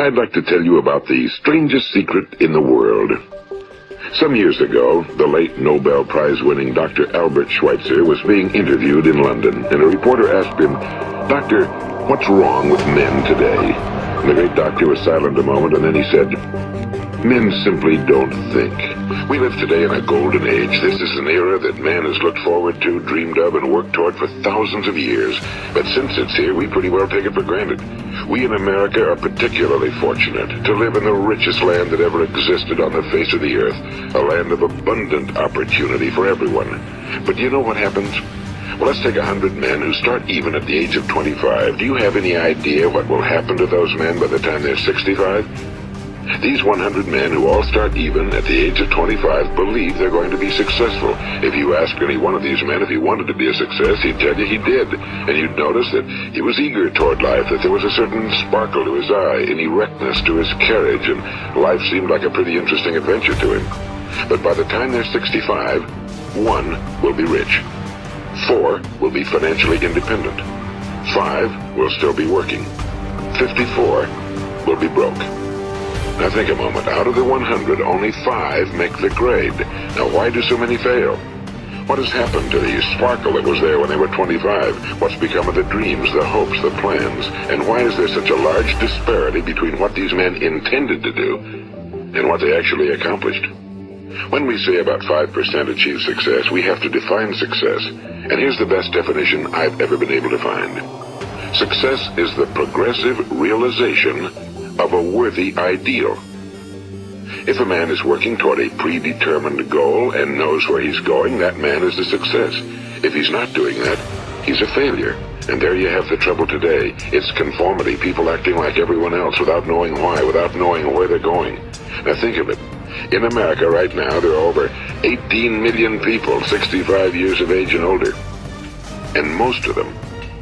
I'd like to tell you about the strangest secret in the world. Some years ago, the late Nobel Prize-winning Dr. Albert Schweitzer was being interviewed in London, and a reporter asked him, "Doctor, what's wrong with men today?" And the great doctor was silent a moment, and then he said, "Men simply don't think. We live today in a golden age. This is an era that man has looked forward to, dreamed of, and worked toward for thousands of years. But since it's here, we pretty well take it for granted. We in America are particularly fortunate to live in the richest land that ever existed on the face of the earth, a land of abundant opportunity for everyone. But you know what happens? Well, let's take 100 men who start even at the age of 25. Do you have any idea what will happen to those men by the time they're 65? These 100 men who all start even at the age of 25 believe they're going to be successful. If you ask any one of these men if he wanted to be a success, he'd tell you he did. And you'd notice that he was eager toward life, that there was a certain sparkle to his eye, an erectness to his carriage, and life seemed like a pretty interesting adventure to him. But by the time they're 65, 1 will be rich. 4 will be financially independent. 5 will still be working. 54 will be broke. Now think a moment. Out of the 100, only 5 make the grade. Now why do so many fail? What has happened to the sparkle that was there when they were 25? What's become of the dreams, the hopes, the plans? And why is there such a large disparity between what these men intended to do and what they actually accomplished? When we say about 5% achieve success, we have to define success. And here's the best definition I've ever been able to find. Success is the progressive realization of a worthy ideal. If a man is working toward a predetermined goal and knows where he's going, that man is a success. If he's not doing that, he's a failure. And there you have the trouble today. It's conformity, people acting like everyone else without knowing why, without knowing where they're going. Now think of it. In America right now, there are over 18 million people 65 years of age and older. And most of them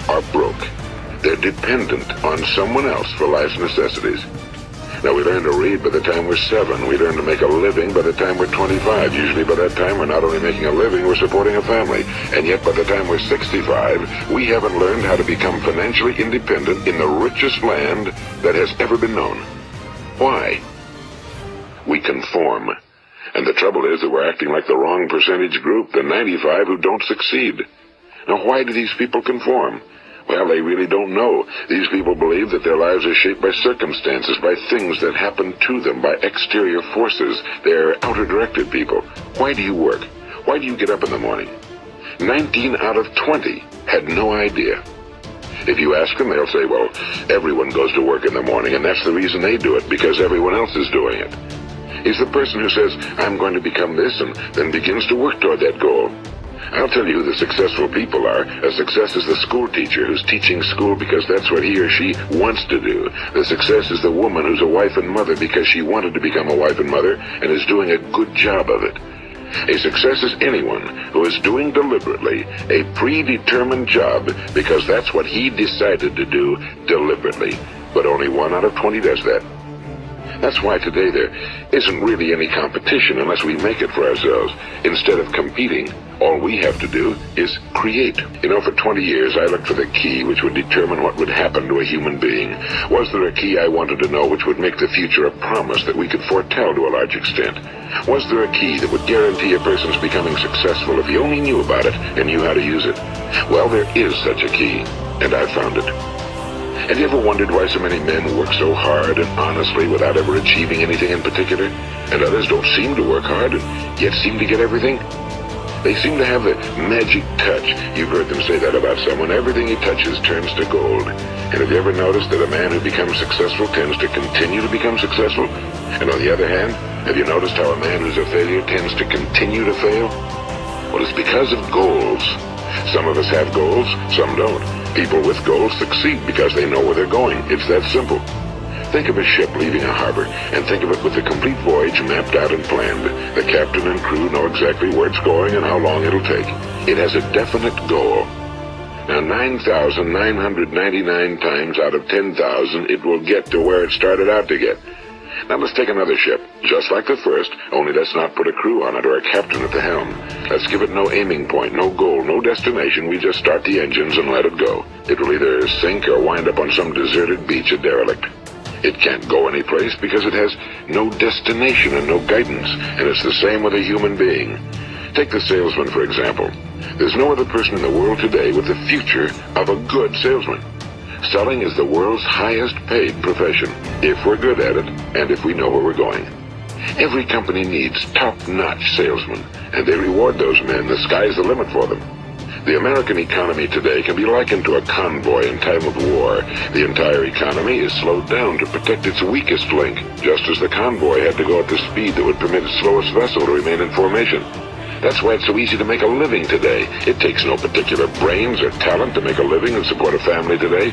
are broke. They're dependent on someone else for life's necessities. Now, we learn to read by the time we're 7. We learn to make a living by the time we're 25. Usually by that time, we're not only making a living, we're supporting a family. And yet by the time we're 65, we haven't learned how to become financially independent in the richest land that has ever been known. Why? We conform. And the trouble is that we're acting like the wrong percentage group, the 95 who don't succeed. Now, why do these people conform? Well, they really don't know. These people believe that their lives are shaped by circumstances, by things that happen to them, by exterior forces. They're outer-directed people. Why do you work? Why do you get up in the morning? 19 out of 20 had no idea. If you ask them, they'll say, well, everyone goes to work in the morning, and that's the reason they do it, because everyone else is doing it. He's the person who says, I'm going to become this, and then begins to work toward that goal. I'll tell you who the successful people are. A success is the school teacher who's teaching school because that's what he or she wants to do. The success is the woman who's a wife and mother because she wanted to become a wife and mother and is doing a good job of it. A success is anyone who is doing deliberately a predetermined job because that's what he decided to do deliberately. But only 1 out of 20 does that. That's why today there isn't really any competition unless we make it for ourselves. Instead of competing, all we have to do is create. You know, for 20 years I looked for the key which would determine what would happen to a human being. Was there a key I wanted to know which would make the future a promise that we could foretell to a large extent? Was there a key that would guarantee a person's becoming successful if he only knew about it and knew how to use it? Well, there is such a key, and I found it. Have you ever wondered why so many men work so hard and honestly without ever achieving anything in particular, and others don't seem to work hard and yet seem to get everything? They seem to have the magic touch. You've heard them say that about someone. Everything he touches turns to gold. And have you ever noticed that a man who becomes successful tends to continue to become successful? And on the other hand, have you noticed how a man who's a failure tends to continue to fail? Well, it's because of goals. Some of us have goals, some don't. People with goals succeed because they know where they're going. It's that simple. Think of a ship leaving a harbor, and think of it with the complete voyage mapped out and planned. The captain and crew know exactly where it's going and how long it'll take. It has a definite goal. Now, 9,999 times out of 10,000, it will get to where it started out to get. Now let's take another ship, just like the first, only let's not put a crew on it or a captain at the helm. Let's give it no aiming point, no goal, no destination. We just start the engines and let it go. It will either sink or wind up on some deserted beach, a derelict. It can't go anyplace because it has no destination and no guidance, and it's the same with a human being. Take the salesman, for example. There's no other person in the world today with the future of a good salesman. Selling is the world's highest paid profession, if we're good at it and if we know where we're going. Every company needs top-notch salesmen, and they reward those men. The sky's the limit for them. The American economy today can be likened to a convoy in time of war. The entire economy is slowed down to protect its weakest link, just as the convoy had to go at the speed that would permit its slowest vessel to remain in formation. That's why it's so easy to make a living today. It takes no particular brains or talent to make a living and support a family today.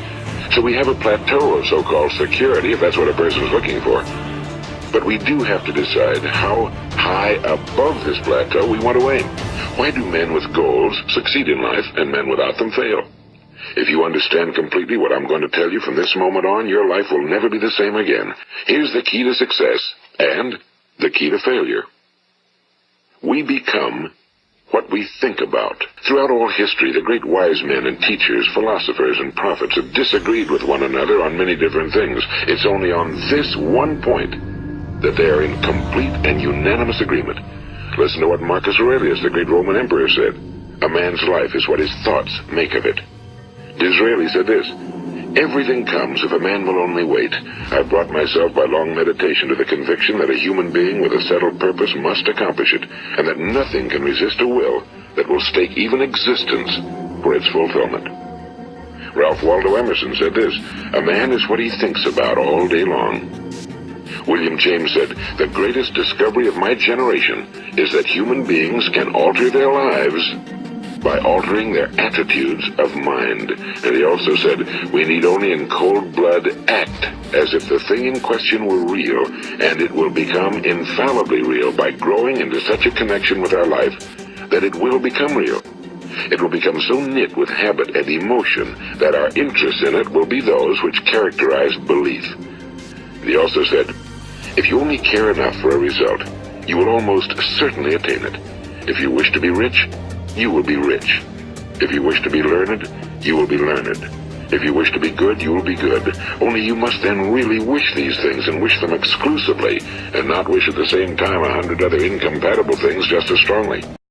So we have a plateau of so-called security, if that's what a person's looking for. But we do have to decide how high above this plateau we want to aim. Why do men with goals succeed in life and men without them fail? If you understand completely what I'm going to tell you from this moment on, your life will never be the same again. Here's the key to success and the key to failure. We become what we think about. Throughout all history, the great wise men and teachers, philosophers and prophets have disagreed with one another on many different things. It's only on this one point that they are in complete and unanimous agreement. Listen to what Marcus Aurelius, the great Roman emperor, said. A man's life is what his thoughts make of it. Disraeli said this. Everything comes if a man will only wait. I've brought myself by long meditation to the conviction that a human being with a settled purpose must accomplish it, and that nothing can resist a will that will stake even existence for its fulfillment. Ralph Waldo Emerson said this. A man is what he thinks about all day long. William James said, the greatest discovery of my generation is that human beings can alter their lives by altering their attitudes of mind. And he also said, we need only in cold blood act as if the thing in question were real, and it will become infallibly real by growing into such a connection with our life that it will become real. It will become so knit with habit and emotion that our interest in it will be those which characterize belief. He also said, if you only care enough for a result, you will almost certainly attain it. If you wish to be rich, you will be rich. If you wish to be learned, you will be learned. If you wish to be good, you will be good. Only you must then really wish these things and wish them exclusively, and not wish at the same time 100 other incompatible things just as strongly.